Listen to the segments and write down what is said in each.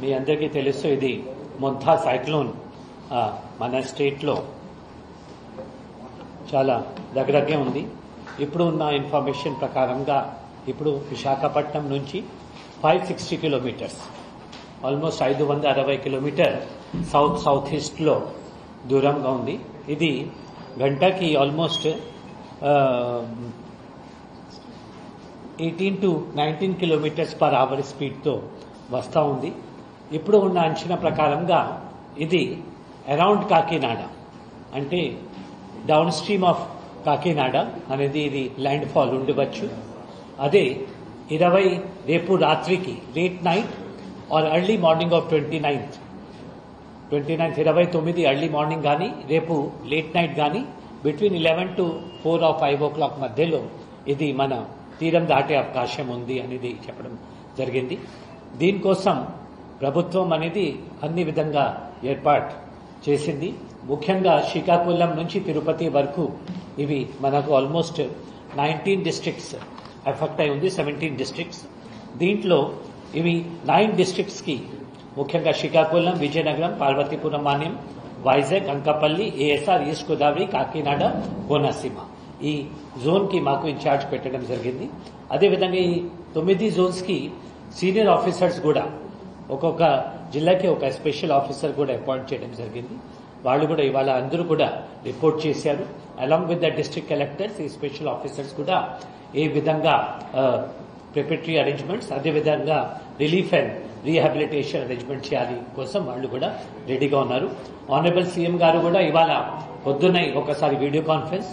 మీ అందరికీ తెలుసు ఇది మొంథా సైక్లోన్ మన స్టేట్లో చాలా దగ్గరగా ఉంది. ఇప్పుడు ఉన్న ఇన్ఫర్మేషన్ ప్రకారంగా ఇప్పుడు విశాఖపట్నం నుంచి 560 కిలోమీటర్స్ ఆల్మోస్ట్ 560 కిలోమీటర్ సౌత్ ఈస్ట్లో దూరంగా ఉంది. ఇది గంటకి almost 18 to 19 kilometres per hour స్పీడ్తో వస్తూ ఉంది. ఇప్పుడు ఉన్న అంచనా ప్రకారంగా ఇది అరౌండ్ కాకినాడ అంటే డౌన్ స్ట్రీమ్ ఆఫ్ కాకినాడ అనేది ఇది ల్యాండ్ ఫాల్ ఉండవచ్చు. అదే 20 రేపు రాత్రికి late night or early morning of 29th 29 early morning కానీ రేపు లేట్ నైట్ కానీ బిట్వీన్ 11 to 4 or 5 o'clock మధ్యలో ఇది మన తీరం దాటే అవకాశం ఉంది అనేది చెప్పడం జరిగింది. దీనికోసం ప్రభుత్వం అనేది అన్ని విధంగా ఏర్పాటు చేసింది. ముఖ్యంగా శ్రీకాకుళం నుంచి తిరుపతి వరకు ఇవి మనకు ఆల్మోస్ట్ 19 డిస్ట్రిక్ట్స్ ఎఫెక్ట్ అయి ఉంది. 17 డిస్ట్రిక్ట్స్ దీంట్లో ఇవి 9 డిస్ట్రిక్ట్స్కి ముఖ్యంగా శ్రీకాకుళం, విజయనగరం, పార్వతీపురం, మాన్యం, వైజాగ్, అంకపల్లి, ఏఎస్ఆర్, ఈస్ట్ గోదావరి, కాకినాడ, కోనసీమ ఈ జోన్ కి మాకు ఇన్ఛార్జ్ పెట్టడం జరిగింది. అదేవిధంగా ఈ 9 జోన్స్ కి సీనియర్ ఆఫీసర్స్ కూడా ఒక్కొక్క జిల్లాకి ఒక స్పెషల్ ఆఫీసర్ కూడా అపాయింట్ చేయడం జరిగింది. వాళ్ళు కూడా ఇవాళ అందరూ కూడా రిపోర్ట్ చేశారు. Along with the district collectors ఈ స్పెషల్ ఆఫీసర్స్ కూడా ఏ విధంగా ప్రిపరేటరీ అరేంజ్మెంట్స్ అదేవిధంగా రిలీఫ్ అండ్ రీహాబిలిటేషన్ అరేంజ్మెంట్ చేయాలి కోసం వాళ్ళు కూడా రెడీగా ఉన్నారు. ఆనరబుల్ సీఎం గారు కూడా ఇవాళ పొద్దున్న ఒకసారి వీడియో కాన్ఫరెన్స్,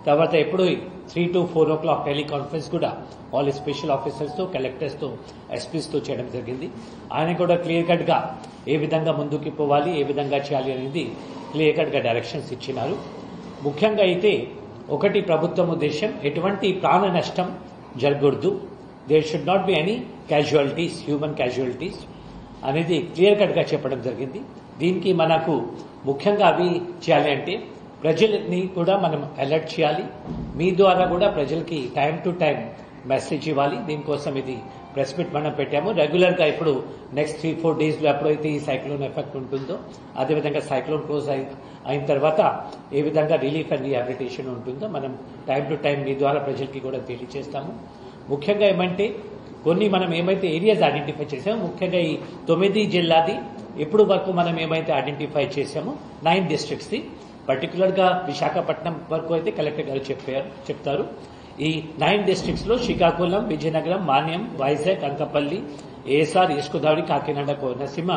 తర్వాత ఎప్పుడు 3 to 4 o'clock టెలికాన్ఫరెన్స్ కూడా ఆల్ స్పెషల్ ఆఫీసర్స్తో, కలెక్టర్స్తో, ఎస్పీస్తో చేయడం జరిగింది. ఆయన కూడా క్లియర్ కట్ గా ఏ విధంగా ముందుకు పోవాలి, ఏ విధంగా చేయాలి అనేది క్లియర్ కట్ గా డైరెక్షన్స్ ఇచ్చినారు. ముఖ్యంగా అయితే ఒకటి ప్రభుత్వం ఉద్దేశం ఎటువంటి ప్రాణ నష్టం జరగకూడదు. There should not be any casualties, human casualties అనేది క్లియర్ కట్ గా చెప్పడం జరిగింది. దీనికి మనకు ముఖ్యంగా అవి చేయాలి అంటే ప్రజల్ని కూడా మనం అలర్ట్ చేయాలి. మీ ద్వారా కూడా ప్రజలకి టైం టు టైం మెసేజ్ ఇవ్వాలి. దీనికోసం ఇది ప్రెస్ మీట్ మనం పెట్టాము. రెగ్యులర్ గా ఇప్పుడు నెక్స్ట్ 3-4 days లో ఎప్పుడైతే ఈ సైక్లోన్ ఎఫెక్ట్ ఉంటుందో అదేవిధంగా సైక్లోన్ క్లోజ్ అయిన తర్వాత ఏ విధంగా రిలీఫ్ అండ్ రీహాబిలిటేషన్ ఉంటుందో మనం టైం టు టైం మీ ద్వారా ప్రజలకి కూడా తెలియజేస్తాము. ముఖ్యంగా ఏమంటే కొన్ని మనం ఏమైతే ఏరియాస్ ఐడెంటిఫై చేసామో ముఖ్యంగా ఈ 9 జిల్లాది ఇప్పుడు వరకు మనం ఏమైతే ఐడెంటిఫై చేసామో 9 డిస్ట్రిక్ట్స్ది పర్టికులర్ గా విశాఖపట్నం వరకు అయితే కలెక్టర్ గారు చెప్తారు. ఈ 9 డిస్ట్రిక్ట్స్ లో శ్రీకాకుళం, విజయనగరం, మాన్యం, వైజాగ్, అంకపల్లి, ఏఎస్ఆర్, ఈస్ట్ గోదావరి, కాకినాడ, కోనసీమ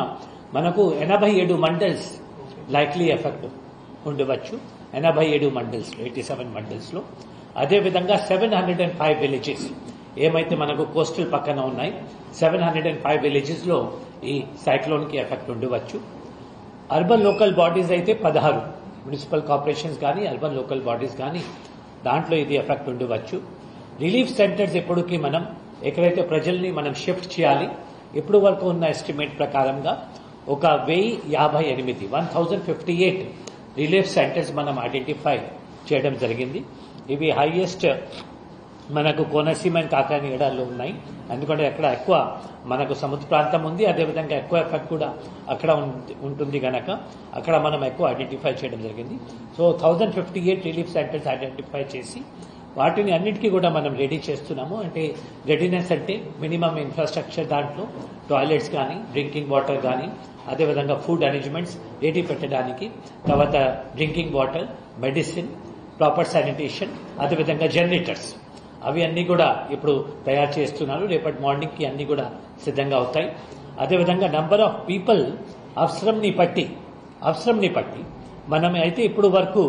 మనకు 87 మండల్స్ లైక్లీ ఎఫెక్ట్ ఉండవచ్చు. 87 మండల్స్ లో 87 మండల్స్ లో అదేవిధంగా 705 విలేజెస్ ఏమైతే మనకు కోస్టల్ పక్కన ఉన్నాయి 705 విలేజెస్ లో ఈ సైక్లోన్ కి ఎఫెక్ట్ ఉండవచ్చు. అర్బన్ లోకల్ బాడీస్ అయితే 16 మున్సిపల్ కార్పొరేషన్స్ కానీ అర్బన్ లోకల్ బాడీస్ కానీ దాంట్లో ఇది ఎఫెక్ట్ ఉండవచ్చు. రిలీఫ్ సెంటర్స్ ఎప్పటికీ మనం ఎక్కడైతే ప్రజల్ని మనం షిఫ్ట్ చేయాలి ఇప్పుడు వరకు ఉన్న ఎస్టిమేట్ ప్రకారంగా ఒక 1058 రిలీఫ్ సెంటర్స్ మనం ఐడెంటిఫై చేయడం జరిగింది. ఇవి హైయెస్ట్ మనకు కోనసీమ అండ్ కాకినాడలో ఉన్నాయి. ఎందుకంటే అక్కడ ఎక్కువ మనకు సముద్ర ప్రాంతం ఉంది, అదేవిధంగా ఎక్కువ ఎఫెక్ట్ కూడా అక్కడ ఉంటుంది కనుక అక్కడ మనం ఎక్కువ ఐడెంటిఫై చేయడం జరిగింది. సో 1058 రిలీఫ్ సెంటర్స్ ఐడెంటిఫై చేసి వాటిని అన్నిటికీ కూడా మనం రెడీ చేస్తున్నాము. అంటే రెడీనెస్ అంటే మినిమం ఇన్ఫ్రాస్ట్రక్చర్ దాంట్లో టాయిలెట్స్ కానీ, డ్రింకింగ్ వాటర్ కానీ, అదేవిధంగా ఫుడ్ అరేంజ్మెంట్స్ రెడీ పెట్టడానికి, తర్వాత drinking water, medicine, proper sanitation, అదేవిధంగా జనరేటర్స్ అవి అన్ని కూడా ఇప్పుడు తయారు చేస్తున్నారు. రేపటి మార్నింగ్ కి అన్ని కూడా సిద్ధంగా అవుతాయి. అదేవిధంగా నంబర్ ఆఫ్ పీపుల్ అవసరంని బట్టి మనం అయితే ఇప్పుడు వరకు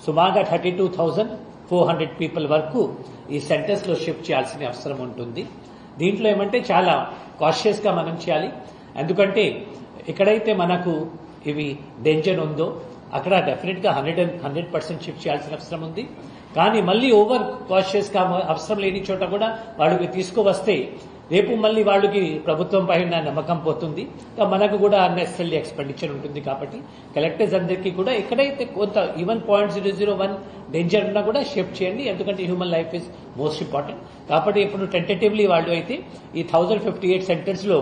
సుమారుగా 32,400 పీపుల్ వరకు ఈ సెంటర్స్ లో షిఫ్ట్ చేయాల్సిన అవసరం ఉంటుంది. దీంట్లో ఏమంటే చాలా కాషియస్ గా మనం చేయాలి. ఎందుకంటే ఎక్కడైతే మనకు ఇవి డేంజర్ ఉందో అక్కడ డెఫినెట్ గా 100% షిఫ్ట్ చేయాల్సిన అవసరం ఉంది. కానీ మళ్ళీ ఓవర్ కాషియస్ గా అవసరం లేని చోట కూడా వాళ్ళకి తీసుకువస్తే రేపు మళ్ళీ వాళ్ళకి ప్రభుత్వం పైన నమ్మకం పోతుంది, మనకు కూడా అన్నెసరీ ఎక్స్పెండిచర్ ఉంటుంది. కాబట్టి కలెక్టర్స్ అందరికీ కూడా ఎక్కడైతే కొంత ఈవెన్ 0.001 డేంజర్ ఉన్నా కూడా షిఫ్ట్ చేయండి. ఎందుకంటే human life is most important. కాబట్టి ఇప్పుడు టెంటేటివ్లీ వాళ్ళు అయితే ఈ 1058 సెంటర్స్ లో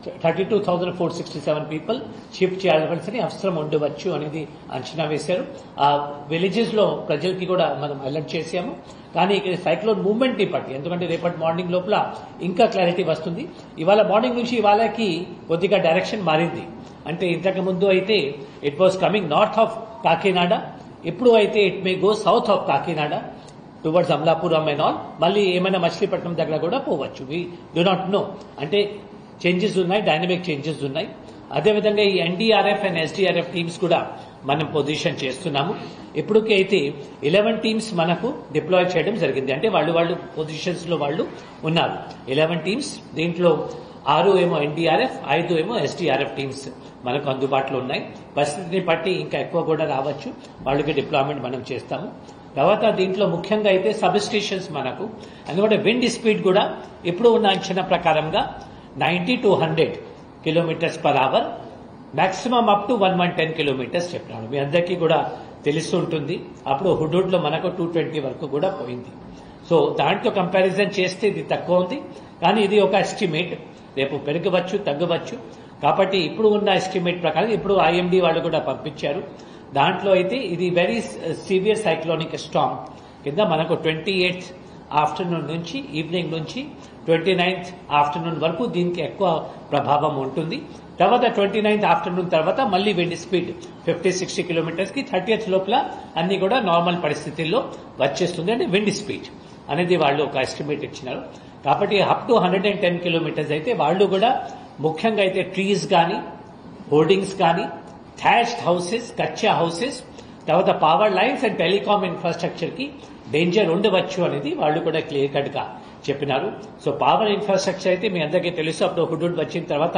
32,467 పీపుల్ షిఫ్ట్ చేయాల్సిన అవసరం ఉండవచ్చు అనేది అంచనా వేశారు. ఆ విలేజెస్ లో ప్రజలకి కూడా మనం అలర్ట్ చేశాము. కానీ ఇక్కడ సైక్లోన్ మూవ్మెంట్ ని బట్టి, ఎందుకంటే రేపటి మార్నింగ్ లోపల ఇంకా క్లారిటీ వస్తుంది. ఇవాళ మార్నింగ్ నుంచి ఇవాళకి కొద్దిగా డైరెక్షన్ మారింది. అంటే ఇంతకు ముందు అయితే it was coming north of Kakinada, ఇప్పుడు అయితే it may go south of Kakinada towards Amalapuram and all. మళ్ళీ ఏమైనా మచిలీపట్నం దగ్గర కూడా పోవచ్చు. We do not know. అంటే చేంజెస్ ఉన్నాయి, డైనమిక్ చేంజెస్ ఉన్నాయి. అదేవిధంగా ఈ ఎన్డీఆర్ఎఫ్ అండ్ ఎస్డీఆర్ఎఫ్ టీమ్స్ కూడా మనం పొజిషన్ చేస్తున్నాము. ఇప్పటికీ అయితే 11 టీమ్స్ మనకు డిప్లాయ్ చేయడం జరిగింది. అంటే వాళ్ళు పొజిషన్స్ లో వాళ్ళు ఉన్నారు. 11 టీమ్స్, దీంట్లో 6 ఏమో ఎన్డీఆర్ఎఫ్, 5 ఏమో ఎస్డీఆర్ఎఫ్ టీమ్స్ మనకు అందుబాటులో ఉన్నాయి. పరిస్థితిని బట్టి ఇంకా ఎక్కువ కూడా రావచ్చు. వాళ్ళకి డిప్లాయ్మెంట్ మనం చేస్తాము. తర్వాత దీంట్లో ముఖ్యంగా అయితే సబ్ స్టేషన్స్ మనకు, ఎందుకంటే విండ్ స్పీడ్ కూడా ఇప్పుడు ఉన్న అంచనా ప్రకారంగా 90 to 100 kilometres per hour, maximum up to 110 kilometres చెప్పినాడు. మీ అందరికీ కూడా తెలుస్తుంటుంది. అప్పుడు హుడూడ్ లో మనకు 220 వరకు కూడా పోయింది. సో దాంట్లో కంపారిజన్ చేస్తే ఇది తక్కువ ఉంది. కానీ ఇది ఒక ఎస్టిమేట్, రేపు పెరగవచ్చు తగ్గవచ్చు. కాబట్టి ఇప్పుడు ఉన్న ఎస్టిమేట్ ప్రకారం ఇప్పుడు ఐఎండీ వాళ్ళు కూడా పంపించారు. దాంట్లో అయితే ఇది వెరీ సివియర్ సైక్లోనిక్ స్టార్మ్ కింద మనకు 28th ఆఫ్టర్నూన్ నుంచి ఈవినింగ్ నుంచి 29th ఆఫ్టర్నూన్ వరకు దీనికి ఎక్కువ ప్రభావం ఉంటుంది. తర్వాత 29th ఆఫ్టర్నూన్ తర్వాత మళ్ళీ విండ్ స్పీడ్ 50-60 కిలోమీటర్స్ కి 30th లోపల అన్ని కూడా నార్మల్ పరిస్థితుల్లో వచ్చేస్తుంది. అంటే విండ్ స్పీడ్ అనేది వాళ్ళు ఒక ఎస్టిమేట్ ఇచ్చినారు. కాబట్టి అప్ టు 110 కిలోమీటర్స్ అయితే వాళ్ళు కూడా ముఖ్యంగా అయితే ట్రీస్ కానీ, హోర్డింగ్స్ కానీ, థ్యాచ్డ్ హౌసెస్, కచ్చా హౌసెస్, తర్వాత power lines and telecom infrastructure కి డేంజర్ ఉండవచ్చు అనేది వాళ్ళు కూడా క్లియర్ కట్ గా చెప్పినారు. సో పవర్ ఇన్ఫ్రాస్ట్రక్చర్ అయితే మీ అందరికీ తెలుసు, అప్పుడు హుడూడ్ వచ్చిన తర్వాత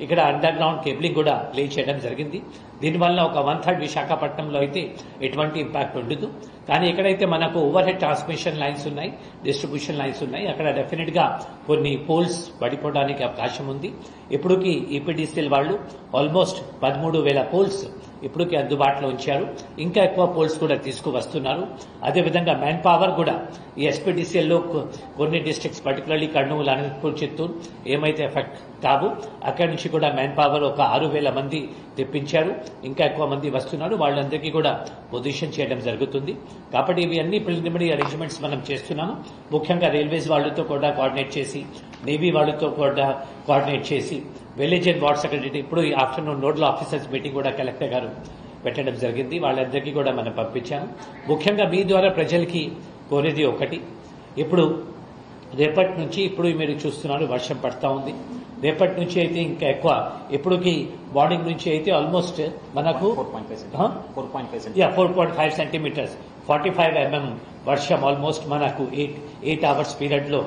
ఇక్కడ అండర్ గ్రౌండ్ కేబులింగ్ కూడా లే చేయడం జరిగింది. దీనివల్ల ఒక 1/3 విశాఖపట్నంలో అయితే ఎటువంటి ఇంపాక్ట్ ఉండదు. కానీ ఎక్కడైతే మనకు ఓవర్ హెడ్ ట్రాన్స్మిషన్ లైన్స్ ఉన్నాయి, డిస్ట్రిబ్యూషన్ లైన్స్ ఉన్నాయి, అక్కడ డెఫినెట్ గా కొన్ని పోల్స్ పడిపోవడానికి అవకాశం ఉంది. ఇప్పటికి ఈపీడీసీఎల్ వాళ్ళు ఆల్మోస్ట్ 13,000 పోల్స్ ఇప్పటికి అందుబాటులో ఉంచారు. ఇంకా ఎక్కువ పోల్స్ కూడా తీసుకువస్తున్నారు. అదేవిధంగా మ్యాన్ పవర్ కూడా ఈ ఎస్పీడీసీఎల్ లో కొన్ని డిస్ట్రిక్ట్స్ పర్టికులర్లీ కర్నూలు, అనంతపూర్, చిత్తూరు ఏమైతే ఎఫెక్ట్ కావు అక్కడి నుంచి కూడా మ్యాన్ పవర్ ఒక 6,000 మంది తెప్పించారు. ఇంకా ఎక్కువ మంది వస్తున్నారు. వాళ్ళందరికీ కూడా పొజిషన్ చేయడం జరుగుతుంది. కాబట్టి ఇవి అన్ని ప్రిలిమినరీ అరేంజ్మెంట్స్ మనం చేస్తున్నాము. ముఖ్యంగా రైల్వేస్ వాళ్ళతో కూడా కోఆర్డినేట్ చేసి, నేవీ వాళ్ళతో కూడా కోఆర్డినేట్ చేసి, విలేజ్ అండ్ వార్డ్ సెక్రటరీ ఇప్పుడు ఈ ఆఫ్టర్నూన్ నోడల్ ఆఫీసర్స్ మీటింగ్ కూడా కలెక్టర్ గారు పెట్టడం జరిగింది. వాళ్ళందరికీ కూడా మనం పంపించాము. ముఖ్యంగా మీ ద్వారా ప్రజలకి కోరేది ఒకటి, ఇప్పుడు రేపటి నుంచి ఇప్పుడు మీరు చూస్తున్నారు వర్షం పడతా ఉంది. రేపటి నుంచి అయితే ఇంకా ఎక్కువ, ఇప్పటికి మార్నింగ్ నుంచి అయితే ఆల్మోస్ట్ మనకు 4.5 సెంటీమీటర్స్ 45 mm వర్షం ఆల్మోస్ట్ మనకు 8 అవర్స్ పీరియడ్ లో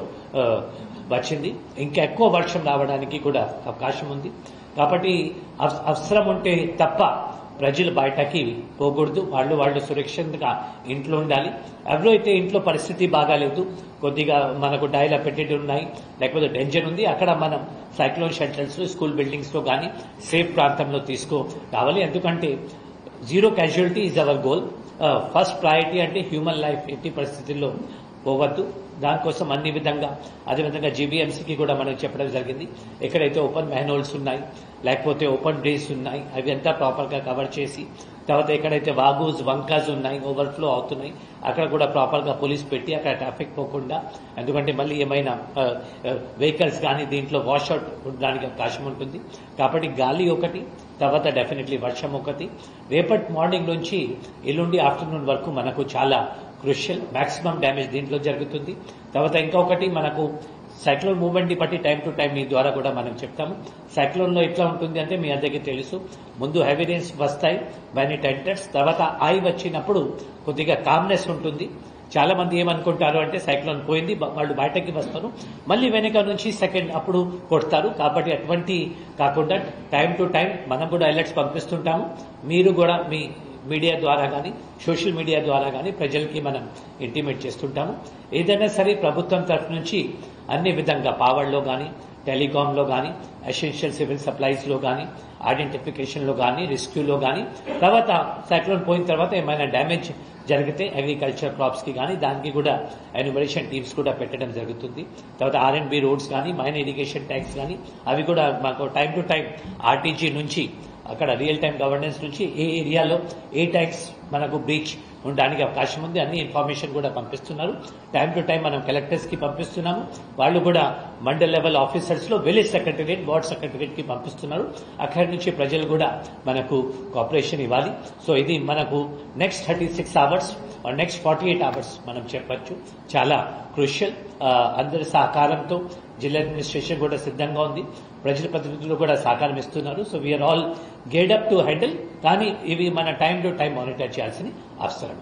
వచ్చింది. ఇంకా ఎక్కువ వర్షం రావడానికి కూడా అవకాశం ఉంది. కాబట్టి అవసరం ఉంటే తప్ప ప్రజలు బయటకి పోకూడదు. వాళ్ళు సురక్షితంగా ఇంట్లో ఉండాలి. ఎవరో అయితే ఇంట్లో పరిస్థితి బాగాలేదు, కొద్దిగా మనకు డైలా పెట్టేటి ఉన్నాయి, లేకపోతే డేంజర్ ఉంది, అక్కడ మనం సైక్లోన్ షెల్టర్స్, స్కూల్ బిల్డింగ్స్ లో కానీ సేఫ్ ప్రాంతంలో రావాలి. ఎందుకంటే zero casualty is our goal. First priority అంటే హ్యూమన్ లైఫ్ ఎట్టి పరిస్థితుల్లో పోవద్దు. దానికోసం అన్ని విధంగా, అదేవిధంగా జీబీఎంసీకి కూడా మనకు చెప్పడం జరిగింది. ఎక్కడైతే ఓపెన్ మ్యాన్హోల్స్ ఉన్నాయి, లేకపోతే ఓపెన్ డ్రైన్స్ ఉన్నాయి, అవి అంతా ప్రాపర్ గా కవర్ చేసి, తర్వాత ఎక్కడైతే వాగుస్, వంకాస్ ఉన్నాయి, ఓవర్ఫ్లో అవుతున్నాయి, అక్కడ కూడా ప్రాపర్ గా పోలీస్ పెట్టి అక్కడ ట్రాఫిక్ పోకుండా, ఎందుకంటే మళ్ళీ ఏమైనా వెహికల్స్ కానీ దీంట్లో వాష్అవుట్ ఉండడానికి అవకాశం ఉంటుంది. కాబట్టి గాలి ఒకటి, తర్వాత డెఫినెట్లీ వర్షం ఒకటి. రేపటి మార్నింగ్ నుంచి ఎల్లుండి ఆఫ్టర్నూన్ వరకు మనకు చాలా క్రూషియల్, మాక్సిమం డ్యామేజ్ దీంట్లో జరుగుతుంది. తర్వాత ఇంకొకటి మనకు సైక్లోన్ మూవ్మెంట్ ని బట్టి టైం టు టైం మీ ద్వారా కూడా మనం చెప్తాము. సైక్లోన్ లో ఎట్లా ఉంటుంది అంటే మీ అందరికీ తెలుసు, ముందు హెవీ రెయిన్స్ వస్తాయి, బైని టెంటర్స్, తర్వాత ఐ వచ్చినప్పుడు కొద్దిగా కామ్నెస్ ఉంటుంది. చాలా మంది ఏమనుకుంటారు అంటే సైక్లోన్ పోయింది, వాళ్ళు బయటకి వస్తారు, మళ్ళీ వెనక నుంచి సెకండ్ అప్పుడు కొడతారు. కాబట్టి అటువంటి కాకుండా టైం టు టైం మనం కూడా అలర్ట్స్ పంపిస్తుంటాము. మీరు కూడా మీ మీడియా ద్వారా కానీ, సోషల్ మీడియా ద్వారా కానీ ప్రజలకి మనం ఇంటిమేట్ చేస్తుంటాము. ఏదైనా సరే ప్రభుత్వం తరఫు నుంచి అన్ని విధంగా పవర్లో కానీ, టెలికాంలో కానీ, ఎసెన్షియల్ సివిల్ సప్లైస్ లో కానీ, ఐడెంటిఫికేషన్ లో కానీ, రెస్క్యూలో కానీ, తర్వాత సైక్లోన్ పోయిన తర్వాత ఏమైనా డ్యామేజ్ జరిగితే అగ్రికల్చర్ క్రాప్స్ కి కానీ దానికి కూడా ఎన్యూమరేషన్ టీమ్స్ కూడా పెట్టడం జరుగుతుంది. తర్వాత R&B రోడ్స్ కానీ మైన్ ఇరిగేషన్ ట్యాక్స్ కానీ అవి కూడా మాకు టైం టు టైం ఆర్టీజీ నుంచి అక్కడ రియల్ టైం గవర్నెన్స్ నుంచి ఏ ఏరియాలో ఏ ట్యాక్స్ మనకు బ్రీచ్ ఉండడానికి అవకాశం ఉంది అన్ని ఇన్ఫర్మేషన్ కూడా పంపిస్తున్నారు. టైం టు టైం మనం కలెక్టర్స్ కి పంపిస్తున్నాము. వాళ్ళు కూడా మండల్ లెవెల్ ఆఫీసర్స్ లో విలేజ్ సెక్రటరియట్ వార్డ్ సెక్రటరియట్ కి పంపిస్తున్నారు. అక్కడి నుంచి ప్రజలు కూడా మనకు కోఆపరేషన్ ఇవ్వాలి. సో ఇది మనకు నెక్స్ట్ 36 అవర్స్ నెక్స్ట్ 48 అవర్స్ మనం చెప్పొచ్చు చాలా క్రూషియల్. అందరి సహకారంతో జిల్లా అడ్మినిస్ట్రేషన్ కూడా సిద్ధంగా ఉంది. ప్రజల ప్రతినిధులు కూడా సహకారం ఇస్తున్నారు. సో వీఆర్ ఆల్ గేడ్ అప్ టు హ్యాండిల్. కానీ ఇవి మన టైం టు టైం మానిటర్ చేయాల్సిన అవసరం.